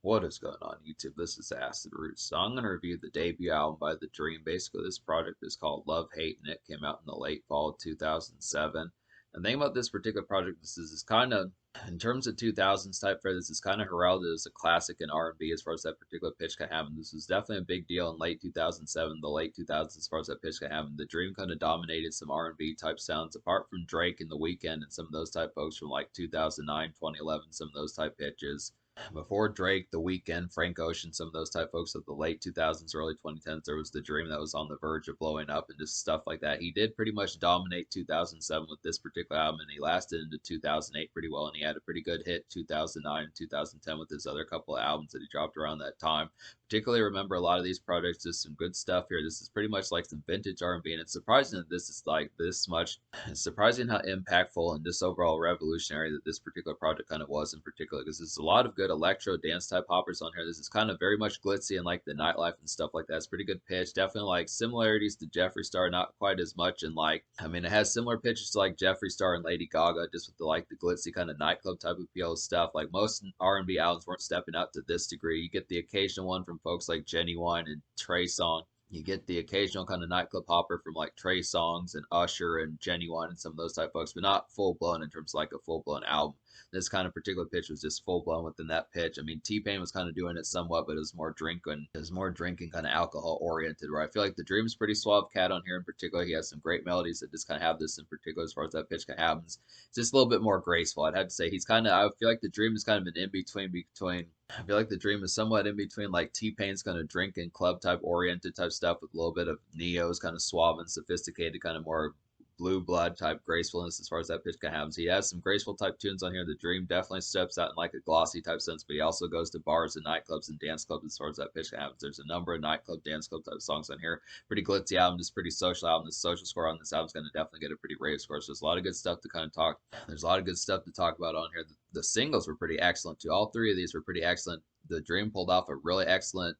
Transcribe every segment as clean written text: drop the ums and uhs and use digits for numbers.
What is going on YouTube? This is Acid Roots. So I'm going to review the debut album by The Dream. Basically, this project is called Love, Hate, and it came out in the late fall of 2007. And the thing about this particular project is kind of, in terms of 2000s type fare, this is kind of heralded as a classic in R&B as far as that particular pitch can happen. This was definitely a big deal in late 2007, the late 2000s as far as that pitch can happen. The Dream kind of dominated some R&B type sounds, apart from Drake and The Weeknd and some of those type folks from like 2009, 2011, some of those type pitches. Before Drake, The Weeknd, Frank Ocean, some of those type folks of the late 2000s, early 2010s, there was The Dream that was on the verge of blowing up and just stuff like that. He did pretty much dominate 2007 with this particular album, and he lasted into 2008 pretty well, and he had a pretty good hit 2009 and 2010 with his other couple of albums that he dropped around that time. Particularly remember a lot of these projects, just some good stuff here. This is pretty much like some vintage R&B, and it's surprising that this is like this much. It's surprising how impactful and just overall revolutionary that this particular project kind of was in particular, because there's a lot of good electro dance type hoppers on here. This is kind of very much glitzy and like the nightlife and stuff like that. It's pretty good pitch. Definitely like similarities to Jeffree Star, not quite as much. And like, I mean, it has similar pitches to like Jeffree Star and Lady Gaga, just with the like the glitzy kind of nightclub type of feel stuff. Like most R&B albums weren't stepping out to this degree. You get the occasional one from folks like Genuine and Trey Songz. You get the occasional kind of nightclub hopper from like Trey Songz and Usher and Genuine and some of those type folks, but not full blown in terms of like a full blown album. This kind of particular pitch was just full blown within that pitch. I mean, T-Pain was kind of doing it somewhat, but it was more drinking kind of alcohol oriented. Where I feel like the Dream's pretty suave cat on here in particular. He has some great melodies that just kind of have this in particular as far as that pitch happens. It's just a little bit more graceful. I'd have to say he's kind of. I feel like the Dream is kind of an in between. I feel like the Dream is somewhat in between like T-Pain's kind of drinking club type oriented type stuff with a little bit of Neo's kind of suave and sophisticated, kind of more blue blood type gracefulness as far as that pitch can have. So he has some graceful type tunes on here. The Dream definitely steps out in like a glossy type sense, but he also goes to bars and nightclubs and dance clubs as far as that pitch can have. There's a number of nightclub, dance club type songs on here. Pretty glitzy album, just pretty social album. The social score on this album is going to definitely get a pretty rave score. So there's a lot of good stuff to kind of talk. There's a lot of good stuff to talk about on here. The singles were pretty excellent too. All three of these were pretty excellent. The Dream pulled off a really excellent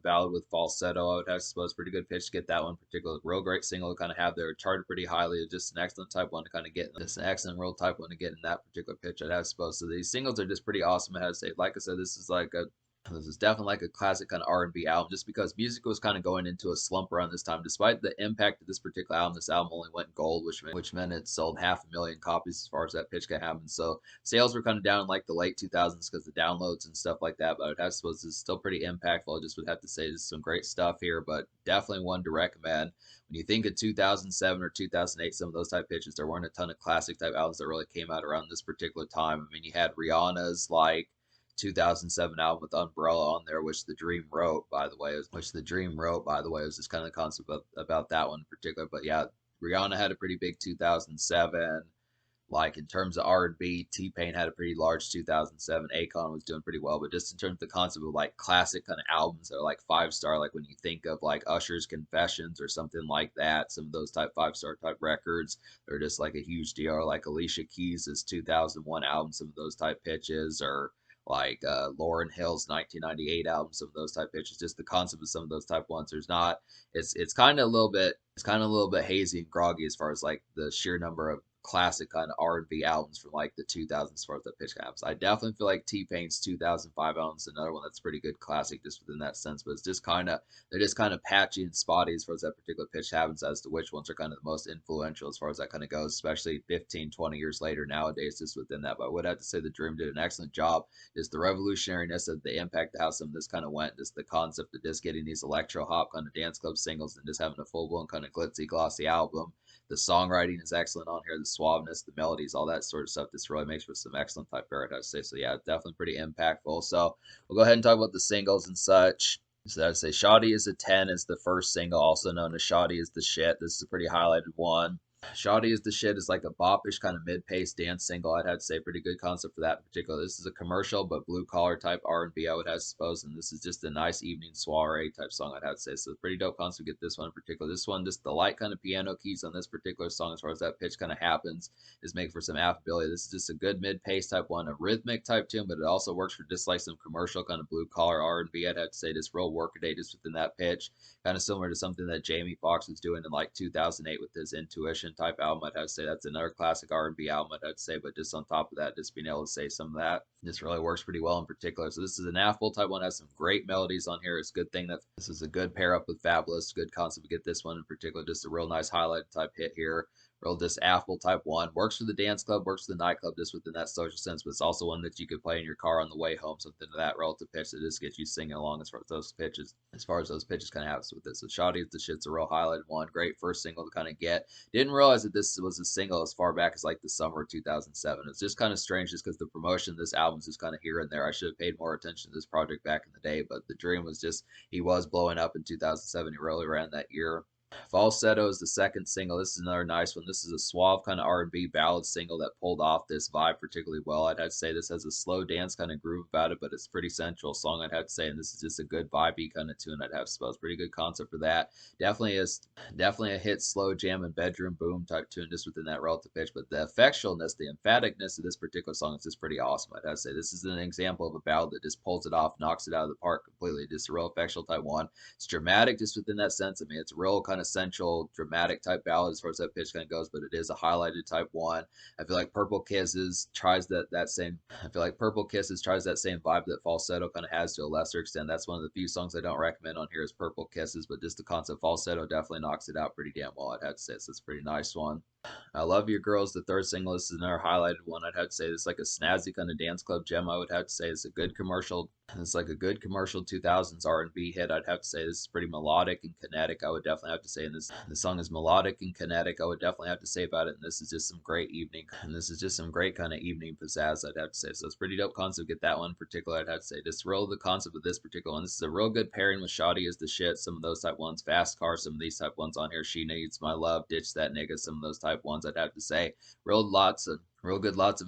ballad with falsetto. I would have to suppose pretty good pitch to get that one particular. Real great single to kind of have there. Charted pretty highly. Just an excellent type one to kind of get. Just an excellent real type one to get in that particular pitch. I'd have to suppose. So these singles are just pretty awesome. I have to say, like I said, this is definitely like a classic kind of R&B album, just because music was kind of going into a slump around this time. Despite the impact of this particular album, this album only went gold, which meant it sold 500,000 copies as far as that pitch can happen. So sales were kind of down in like the late 2000s because the downloads and stuff like that. But I suppose it's still pretty impactful. I just would have to say there's some great stuff here, but definitely one to recommend. When you think of 2007 or 2008, some of those type pitches, there weren't a ton of classic type albums that really came out around this particular time. I mean, you had Rihanna's like 2007 album with Umbrella on there, which the Dream wrote, by the way. Was just kind of the concept about that one in particular. But yeah, Rihanna had a pretty big 2007. Like in terms of R&B, T-Pain had a pretty large 2007. Akon was doing pretty well, but just in terms of the concept of like classic kind of albums that are like 5 star, like when you think of like Usher's Confessions or something like that, some of those type 5 star type records, they're just like a huge deal. Or like Alicia Keys' 2001 album, some of those type pitches, or like Lauryn Hill's 1998 album, some of those type pitches. Just the concept of some of those type ones. There's not. It's kind of a little bit. It's kind of a little bit hazy and groggy as far as like the sheer number of classic kind of R&B albums from like the 2000s as far as that pitch happens. I definitely feel like T-Pain's 2005 album is another one that's pretty good classic just within that sense, but it's just kind of they're just kind of patchy and spotty as far as that particular pitch happens as to which ones are kind of the most influential as far as that kind of goes, especially 15, 20 years later nowadays just within that. But I would have to say the Dream did an excellent job. Just the revolutionariness of the impact of how some of this kind of went, just the concept of just getting these electro hop kind of dance club singles and just having a full-blown kind of glitzy glossy album. The songwriting is excellent on here, the suaveness, the melodies, all that sort of stuff. This really makes for some excellent type parrot, I'd say. So yeah, definitely pretty impactful. So we'll go ahead and talk about the singles and such. So I'd say Shoddy is a 10 is the first single, also known as Shoddy is the Shit. This is a pretty highlighted one. Shoddy is the Shit is like a boppish kind of mid-paced dance single. I'd have to say pretty good concept for that in particular. This is a commercial but blue collar type R&B, I would have to suppose, and this is just a nice evening soiree type song, I'd have to say. So pretty dope concept to get this one in particular. This one, just the light kind of piano keys on this particular song as far as that pitch kind of happens is making for some affability. This is just a good mid-paced type one, a rhythmic type tune, but it also works for just like some commercial kind of blue collar R&B. I'd have to say just real workaday just within that pitch, kind of similar to something that Jamie Foxx was doing in like 2008 with his Intuition Passion type album. I'd have to say that's another classic R&B album. I'd have to say, but just on top of that, just being able to say some of that, this really works pretty well in particular. So this is an affable type one. Has some great melodies on here. It's a good thing that this is a good pair up with Fabulous. Good concept to get this one in particular. Just a real nice highlight type hit here. Real just affable type one. Works for the dance club, works for the nightclub, just within that social sense, but it's also one that you could play in your car on the way home, something to that relative pitch that just gets you singing along as far as those pitches. As far as those pitches kind of happens with this. So Shoddy the Shit's a real highlighted one. Great first single to kind of get. Didn't realize that this was a single as far back as like the summer of 2007. It's just kind of strange just because the promotion of this album is just kind of here and there. I should have paid more attention to this project back in the day, but the dream was just, he was blowing up in 2007. He really ran that year. Falsetto is the second single. This is another nice one. This is a suave kind of R&B ballad single that pulled off this vibe particularly well. I'd have to say this has a slow dance kind of groove about it, but it's pretty sensual song, I'd have to say. And this is just a good vibey kind of tune, I'd have to suppose. Pretty good concept for that. Definitely a hit slow jam and bedroom boom type tune just within that relative pitch. But the effectualness, the emphaticness of this particular song is just pretty awesome, I'd have to say. This is an example of a ballad that just pulls it off, knocks it out of the park completely. Just a real effectual type one. It's dramatic just within that sense. I mean, it's a real kind of sensual, dramatic type ballad as far as that pitch kind of goes, but it is a highlighted type one. I feel like Purple Kisses tries that same. I feel like Purple Kisses tries that same vibe that Falsetto kind of has to a lesser extent. That's one of the few songs I don't recommend on here is Purple Kisses, but just the concept Falsetto definitely knocks it out pretty damn well, I'd have to say. So it's a pretty nice one. I Love Your Girls, the third single. This is another highlighted one. I'd have to say it's like a snazzy kind of dance club gem. I would have to say it's a good commercial. It's like a good commercial 2000s R&B hit. I'd have to say this is pretty melodic and kinetic. I would definitely have to say, and this song is melodic and kinetic. I would definitely have to say about it. And this is just some great evening. And this is just some great kind of evening pizzazz, I'd have to say. So it's pretty dope concept. Get that one in particular. I'd have to say just real the concept of this particular one. This is a real good pairing with Shoddy is the shit. Some of those type ones, Fast Car. Some of these type ones on here. She Needs My Love, Ditch That Nigga. Some of those type ones. I'd have to say lots of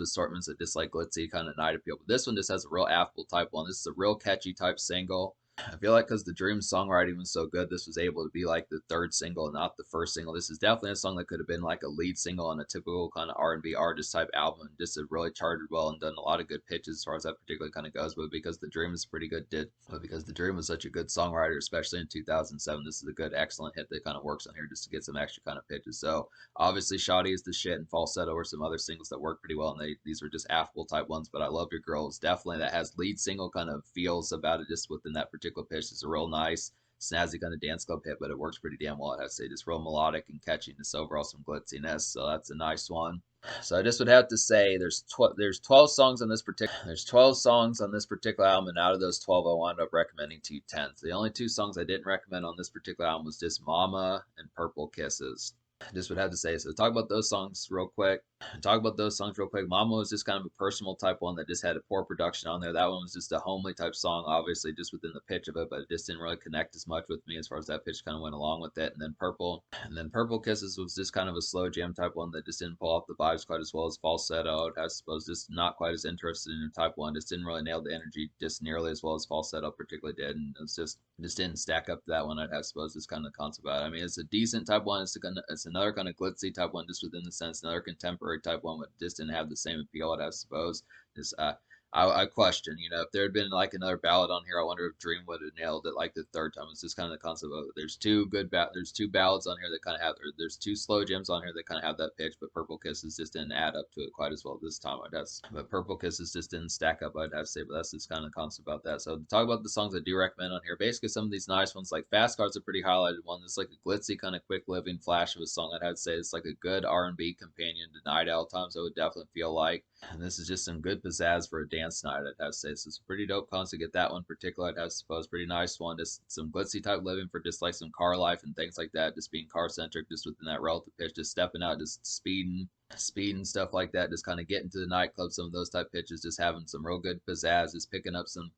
assortments that just like glitzy kind of night appeal. But this one just has a real affable type one. This is a real catchy type single. I feel like because the Dream songwriting was so good, this was able to be like the third single, not the first single. This is definitely a song that could have been like a lead single on a typical kind of R&B artist type album. Just it really charted well and done a lot of good pitches as far as that particularly kind of goes. But because the Dream is pretty good, but because the Dream was such a good songwriter, especially in 2007, this is a good, excellent hit that kind of works on here just to get some extra kind of pitches. So obviously, Shoddy is the shit, and Falsetto are some other singles that work pretty well, and these are just affable type ones. But I Love Your Girls definitely that has lead single kind of feels about it just within that particular pitch. It's a real nice, snazzy kind of dance club hit, but it works pretty damn well. I have to say, just real melodic and catchiness overall, some glitziness. So that's a nice one. So I just would have to say there's 12 songs on this particular album, and out of those 12, I wound up recommending 10. So the only two songs I didn't recommend on this particular album was just Mama and Purple Kisses. Just would have to say. So talk about those songs real quick. Mama was just kind of a personal type one that just had a poor production on there. That one was just a homely type song, obviously just within the pitch of it, but it just didn't really connect as much with me as far as that pitch kind of went along with it. And then Purple Kisses was just kind of a slow jam type one that just didn't pull off the vibes quite as well as Falsetto. I suppose just not quite as interested in type one. Just didn't really nail the energy just nearly as well as Falsetto particularly did, and it's just didn't stack up to that one. I'd have suppose is kind of the concept about it. I mean, it's a decent type one. It's another kind of glitzy type one, just within the sense, another contemporary type one, but just didn't have the same appeal. I'd have suppose. Is I question, if there had been like another ballad on here, I wonder if Dream would have nailed it like the third time. It's just kind of the concept of there's two ballads on here that kind of have, there's two slow gems on here that kind of have that pitch, but Purple Kisses just didn't add up to it quite as well this time. But Purple Kisses just didn't stack up, I'd have to say. But that's just kind of the concept about that. So to talk about the songs I do recommend on here, basically some of these nice ones like Fast Car's a pretty highlighted one. It's like a glitzy kind of quick living flash of a song. I'd have to say it's like a good R&B companion to night owl times. I would definitely feel like. And this is just some good pizzazz for a dance night, I'd have to say. So it's a pretty dope concept. Get that one particular, I'd have to suppose. Pretty nice one. Just some glitzy type living for just like some car life and things like that. Just being car centric, just within that relative pitch, just stepping out, just speeding, stuff like that. Just kind of getting to the nightclub, some of those type pitches, just having some real good pizzazz, just picking up some,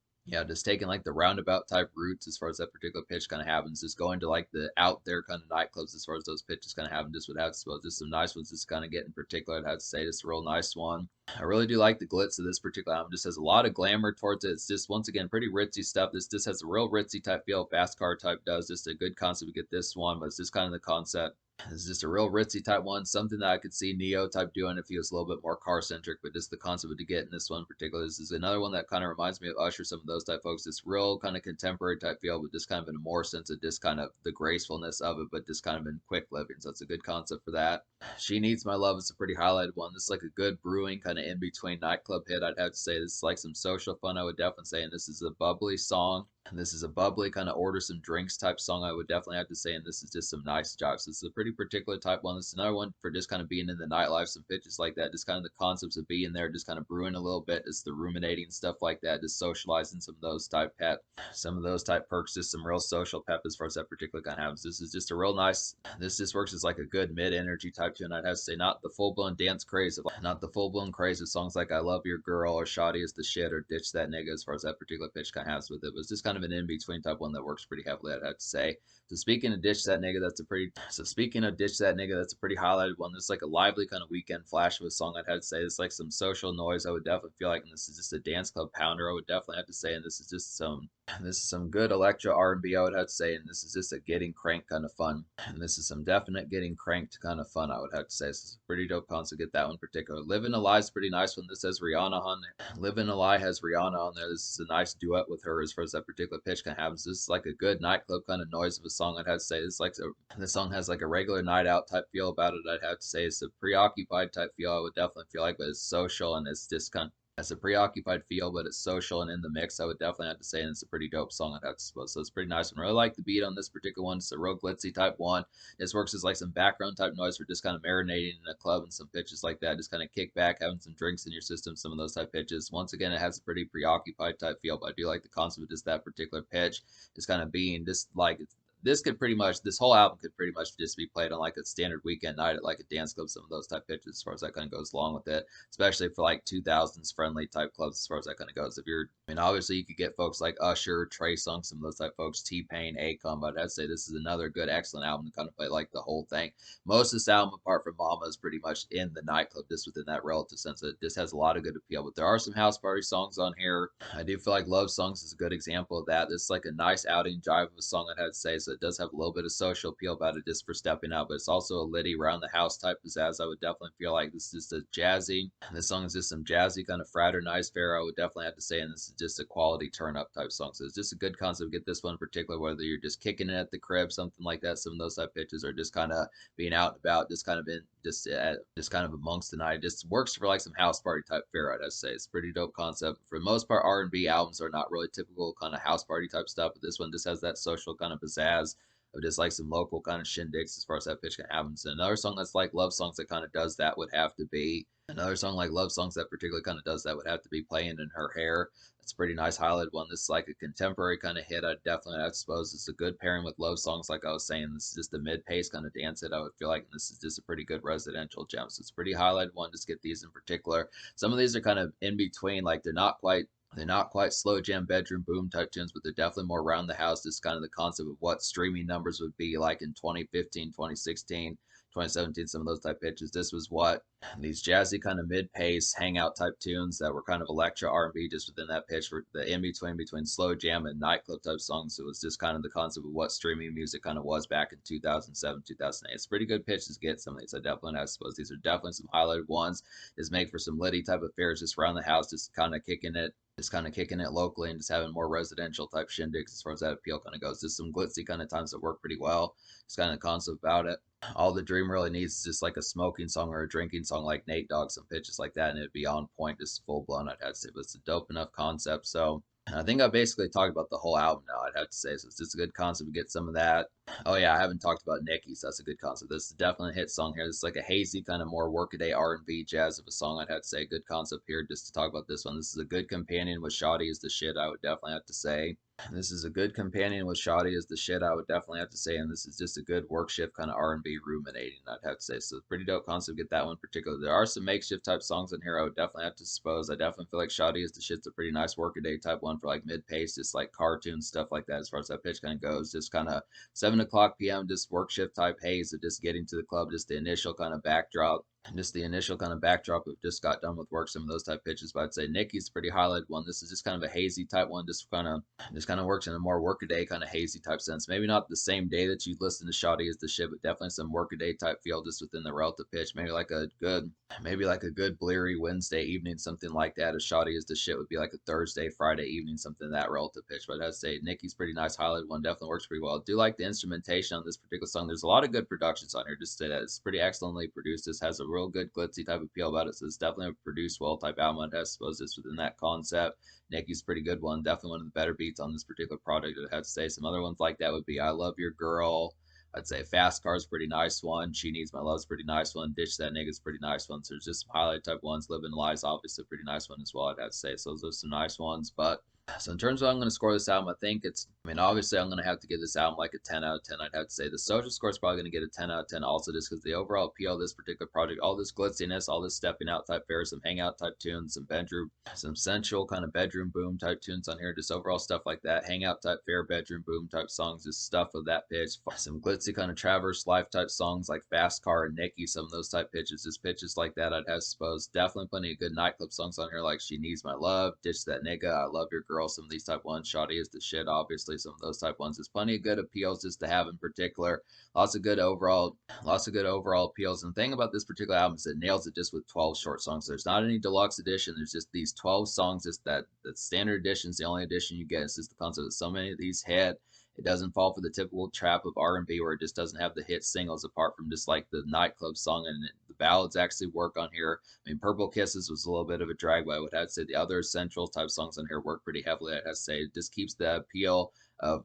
just taking like the roundabout type routes as far as that particular pitch kind of happens. Just going to like the out there kind of nightclubs as far as those pitches kind of happen. Just would have to suppose just some nice ones. Just kind of get in particular, I'd have to say, just a real nice one. I really do like the glitz of this particular album. Just has a lot of glamour towards it. It's just, once again, pretty ritzy stuff. This just has a real ritzy type feel. Fast Car type does. Just a good concept to get this one, but it's just kind of the concept. This is just a real ritzy type one, something that I could see Neo type doing if he was a little bit more car centric, but just the concept to get in this one in particular. This is another one that kind of reminds me of Usher, some of those type folks. This real kind of contemporary type feel, but just kind of in a more sense of just kind of the gracefulness of it, but just kind of in quick living. So it's a good concept for that. She Needs My Love is a pretty highlighted one. This is like a good brewing kind of in between nightclub hit. I'd have to say this is like some social fun, I would definitely say. And this is a bubbly song. And this is a bubbly kind of order some drinks type song, I would definitely have to say. And this is just some nice jobs. This is a pretty particular type one. This is another one for just kind of being in the nightlife, some pitches like that. Just kind of the concepts of being there, just kind of brewing a little bit, just the ruminating stuff like that, just socializing some of those type pep, some of those type perks, just some real social pep as far as that particular kind of happens. This is just a real nice, this just works as like a good mid energy type tune. I'd have to say, not the full blown dance craze of, not the full blown craze of songs like I Love Your Girl or Shoddy is the Shit or Ditch That Nigga as far as that particular pitch kind of has with it. But it's just kind of an in between type one that works pretty heavily, I'd have to say. So speaking of Ditch That Nigga, that's a pretty, so speaking of Ditch That Nigga, that's a pretty highlighted one. There's like a lively kind of weekend flash of a song, I'd have to say. It's like some social noise, I would definitely feel like, and this is just a dance club pounder, I would definitely have to say. And this is just some, this is some good electro R&B, I would have to say. And this is just a getting cranked kind of fun. And this is some definite getting cranked kind of fun, I would have to say. This is a pretty dope concept. Get that one in particular. Living a Lie is pretty nice one. This has Rihanna on there. Living a Lie has Rihanna on there. This is a nice duet with her as far as that particular pitch kind of happens. This is like a good nightclub kind of noise of a song, I'd have to say. This like this song has like a regular night out type feel about it, I'd have to say. It's a preoccupied type feel, I would definitely feel like, but it's social and it's just kind of, it's a preoccupied feel, but it's social and in the mix, I would definitely have to say, and it's a pretty dope song, I'd have to suppose. So it's pretty nice one. I really like the beat on this particular one. It's a real glitzy type one. This works as like some background type noise for just kind of marinating in a club and some pitches like that. Just kind of kick back, having some drinks in your system, some of those type pitches. Once again, it has a pretty preoccupied type feel, but I do like the concept of just that particular pitch. Just kind of being just like this could pretty much, this whole album could pretty much just be played on like a standard weekend night at like a dance club, some of those type pitches as far as that kind of goes along with it, especially for like 2000s friendly type clubs as far as that kind of goes. If you're, I mean, obviously you could get folks like Usher, Trey Songz, some of those type folks, T-Pain, Akon, but I'd say this is another good, excellent album to kind of play like the whole thing. Most of this album, apart from Mama, is pretty much in the nightclub, just within that relative sense. It just has a lot of good appeal, but there are some house party songs on here. I do feel like Love Songs is a good example of that. This is like a nice outing jive of a song, I'd have to say, so it does have a little bit of social appeal about it just for stepping out, but it's also a litty around the house type pizzazz. I would definitely feel like this is just a jazzy, this song is just some jazzy kind of fraternized fare, I would definitely have to say, and this is just a quality turn up type song. So it's just a good concept. Get this one in particular, whether you're just kicking it at the crib, something like that, some of those type pitches, or just kind of being out and about, just kind of in just kind of amongst the night. It just works for like some house party type fare, I'd have to say. It's a pretty dope concept. For the most part, R&B albums are not really typical kind of house party type stuff, but this one just has that social kind of pizzazz of just like some local kind of shindigs as far as that pitch can happen. So another song that's like Love Songs that kind of does that would have to be, another song like Love Songs that particularly kind of does that would have to be Playing in Her Hair. It's a pretty nice highlighted one. This is like a contemporary kind of hit. I definitely, I suppose it's a good pairing with Love Songs. Like I was saying, this is just a mid-pace kind of dance hit, I would feel like, and this is just a pretty good residential gem. So it's a pretty highlighted one. Just get these in particular. Some of these are kind of in between, like they're not quite slow jam bedroom boom type tunes, but they're definitely more around the house. Just kind of the concept of what streaming numbers would be like in 2015, 2016, 2017, some of those type pitches. This was what these jazzy kind of mid-pace hangout type tunes that were kind of electro R&B just within that pitch, for the in between slow jam and nightclub type songs. It was just kind of the concept of what streaming music kind of was back in 2007, 2008. It's pretty good pitches to get some of these. I definitely, I suppose these are definitely some highlighted ones. Is made for some litty type affairs just around the house, just kind of kicking it, just kind of kicking it locally and just having more residential type shindigs as far as that appeal kind of goes. Just some glitzy kind of times that work pretty well. It's kind of the concept about it. All the Dream really needs is just like a smoking song or a drinking song like Nate Dogg, some pitches like that, and it'd be on point, just full blown, I'd have to say. But it's a dope enough concept. So I think I basically talked about the whole album now, I'd have to say. So it's just a good concept to get some of that. Oh yeah, I haven't talked about Nikki, so that's a good concept. This is definitely a hit song here. This is like a hazy, kind of more workaday R&B jazz of a song, I'd have to say. Good concept here just to talk about this one. This is a good companion with Shoddy is the shit, I would definitely have to say. This is a good companion with Shoddy is the shit, I would definitely have to say. And this is just a good work shift kind of R&B ruminating, I'd have to say. So pretty dope concept. Get that one in particular. There are some makeshift type songs in here, I would definitely have to suppose. I definitely feel like Shoddy is the shit's a pretty nice workaday type one for like mid-pace, just like cartoon stuff like that as far as that pitch kind of goes. Just kind of 7 o'clock p.m., just work shift type haze of just getting to the club, just the initial kind of backdrop. just the initial kind of backdrop of just got done with work, some of those type pitches. But I'd say Nikki's a pretty highlighted one. This is just kind of a hazy type one, just kind of works in a more workaday kind of hazy type sense. Maybe not the same day that you listen to Shoddy as the shit, but definitely some workaday type feel just within the relative pitch. Maybe like a good bleary Wednesday evening, something like that. As Shoddy as the shit would be like a Thursday, Friday evening, something that relative pitch. But I'd say Nikki's pretty nice highlighted one. Definitely works pretty well. I do like the instrumentation on this particular song. There's a lot of good productions on here. Just to say that it's pretty excellently produced. This has a real good glitzy type of feel about it. So it's definitely a produced well type album. I suppose it's within that concept. Nikki's a pretty good one. Definitely one of the better beats on this particular project. I'd have to say some other ones like that would be I Love Your Girl. I'd say Fast Car's pretty nice one. She Needs My Love's pretty nice one. Ditch That Nigga's pretty nice one. So there's just some highlight type ones. Living Lies obviously a pretty nice one as well. I'd have to say. So those are some nice ones. But so in terms of how I'm going to score this album, I think obviously I'm going to have to give this album like a 10 out of 10. I'd have to say the social score is probably going to get a 10 out of 10 also just because the overall appeal of this particular project, all this glitziness, all this stepping out type fare, some hangout type tunes, some sensual kind of bedroom boom type tunes on here, just overall stuff like that, hangout type fare, bedroom boom type songs, just stuff of that pitch, some glitzy kind of traverse life type songs like Fast Car and Nikki, some of those type pitches, just pitches like that I'd have to suppose. Definitely plenty of good nightclub songs on here like She Needs My Love, Ditch That Nigga, I Love Your Girl, some of these type ones, Shoddy is the shit, obviously, some of those type ones. There's plenty of good appeals just to have in particular. Lots of good overall appeals. And the thing about this particular album is it nails it just with 12 short songs. There's not any deluxe edition. There's just these 12 songs. Just that standard edition is the only edition you get. It's just the concept that so many of these hit. It doesn't fall for the typical trap of R&B where it just doesn't have the hit singles apart from just like the nightclub song, and the ballads actually work on here. Purple Kisses was a little bit of a drag, but I would have to say the other essential type songs on here work pretty heavily. I have to say it just keeps the appeal of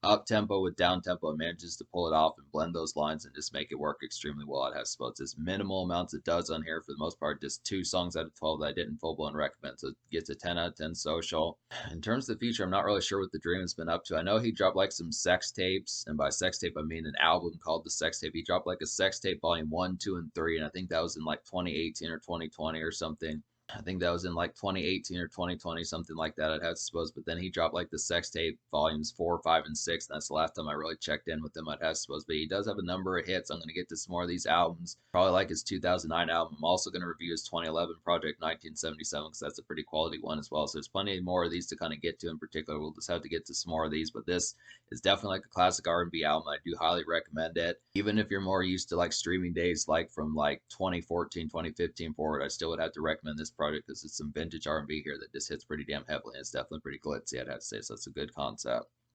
up tempo with down tempo and manages to pull it off and blend those lines and just make it work extremely well. It has spots as minimal amounts it does on here for the most part. Just 2 songs out of 12 that I didn't full blown recommend. So it gets a 10 out of 10 social. In terms of the feature, I'm not really sure what the Dream has been up to. I know he dropped like some sex tapes, and by sex tape I mean an album called The Sex Tape. He dropped like a sex tape volume 1, 2, and 3, and I think that was in like 2018 or 2020 or something. I think that was in like 2018 or 2020, something like that, I'd have to suppose. But then he dropped like the sex tape volumes 4, 5, and 6. And that's the last time I really checked in with him, I'd have to suppose. But he does have a number of hits. I'm going to get to some more of these albums. Probably like his 2009 album. I'm also going to review his 2011 project, 1977, because that's a pretty quality one as well. So there's plenty more of these to kind of get to in particular. We'll just have to get to some more of these. But this is definitely like a classic R&B album. I do highly recommend it. Even if you're more used to like streaming days like from like 2014, 2015 forward, I still would have to recommend this project because it's some vintage R&B here that just hits pretty damn heavily. And it's definitely pretty glitzy, I'd have to say. So it's a good concept.